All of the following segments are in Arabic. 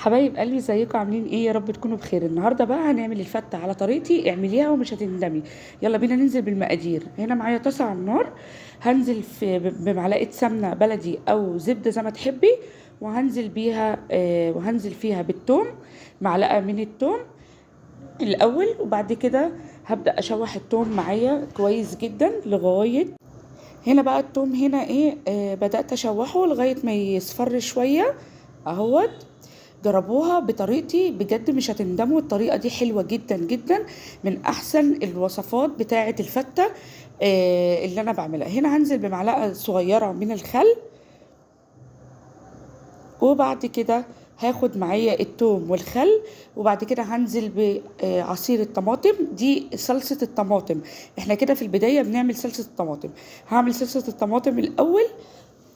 حبايب قلبي، ازيكم؟ عاملين ايه؟ يا رب تكونوا بخير. النهارده بقى هنعمل الفته على طريقتي، اعمليها ومش هتندمي. يلا بينا ننزل بالمقادير. هنا معايا طاسه على النار، هنزل بمعلقه سمنه بلدي او زبده زي ما تحبي، وهنزل فيها بالثوم، معلقه من الثوم الاول. وبعد كده هبدا اشوح الثوم معايا كويس جدا لغايه هنا. بقى الثوم هنا ايه، بدات اشوحه لغايه ما يصفر شويه اهوت. جربوها بطريقتي بجد مش هتندموا، الطريقة دي حلوة جدا جدا، من احسن الوصفات بتاعة الفتة اللي انا بعملها. هنا هنزل بمعلقة صغيرة من الخل، وبعد كده هاخد معايا التوم والخل، وبعد كده هنزل بعصير الطماطم. دي صلصة الطماطم، احنا كده في البداية بنعمل صلصة الطماطم. هعمل صلصة الطماطم الاول،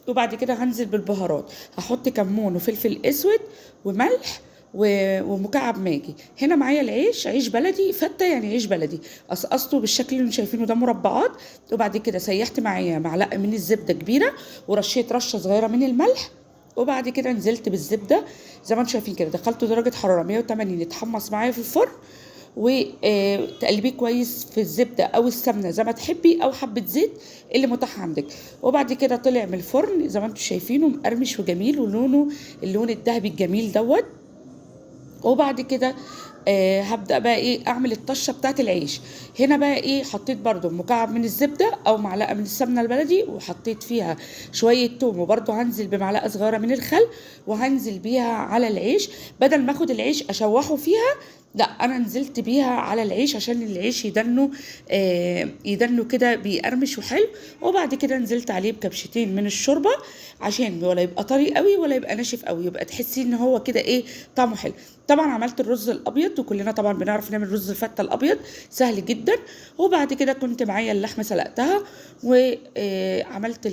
وبعد كده هنزل بالبهارات. هحط كمون وفلفل اسود وملح ومكعب ماجي. هنا معايا العيش، عيش بلدي فته، يعني عيش بلدي قصقصته بالشكل اللي انتم شايفينه ده مربعات. وبعد كده سيحت معايا معلقه من الزبده كبيره، ورشيت رشه صغيره من الملح. وبعد كده نزلت بالزبده زي ما انتم شايفين كده، دخلته درجه حراره 180 يتحمص معايا في الفرن، وتقلبيه كويس في الزبده او السمنه زي ما تحبي، او حبه زيت اللي متاح عندك. وبعد كده طلع من الفرن زي ما انتم شايفينه مقرمش وجميل، ولونه اللون الذهبي الجميل دوت. وبعد كده هبدأ بقى ايه اعمل الطشة بتاعت العيش. هنا بقى ايه، حطيت برضو مكعب من الزبدة او معلقة من السمنة البلدي، وحطيت فيها شوية توم، وبرضو هنزل بمعلقة صغيرة من الخل، وهنزل بيها على العيش. بدل ما اخد العيش اشوحه فيها، لا انا نزلت بيها على العيش عشان العيش يدنه كده بيقرمش وحلو. وبعد كده نزلت عليه بكبشتين من الشوربه، عشان ولا يبقى طري قوي ولا يبقى ناشف قوي، يبقى تحسي ان هو كده ايه، طعمه حلو. طبعا عملت الرز الابيض، وكلنا طبعا بنعرف نعمل رز الفته الابيض، سهل جدا. وبعد كده كنت معايا اللحمه سلقتها، وعملت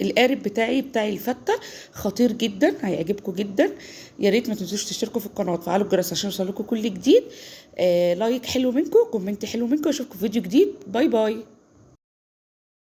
القارب بتاعي الفته، خطير جدا هيعجبكم جدا. يا ريت ما تنسوش تشتركوا في القناه وتفعلوا الجرس عشان يوصلكوا كل جديد. لايك حلو منكم، كومنت حلو منكم، اشوفكم في فيديو جديد. باي باي.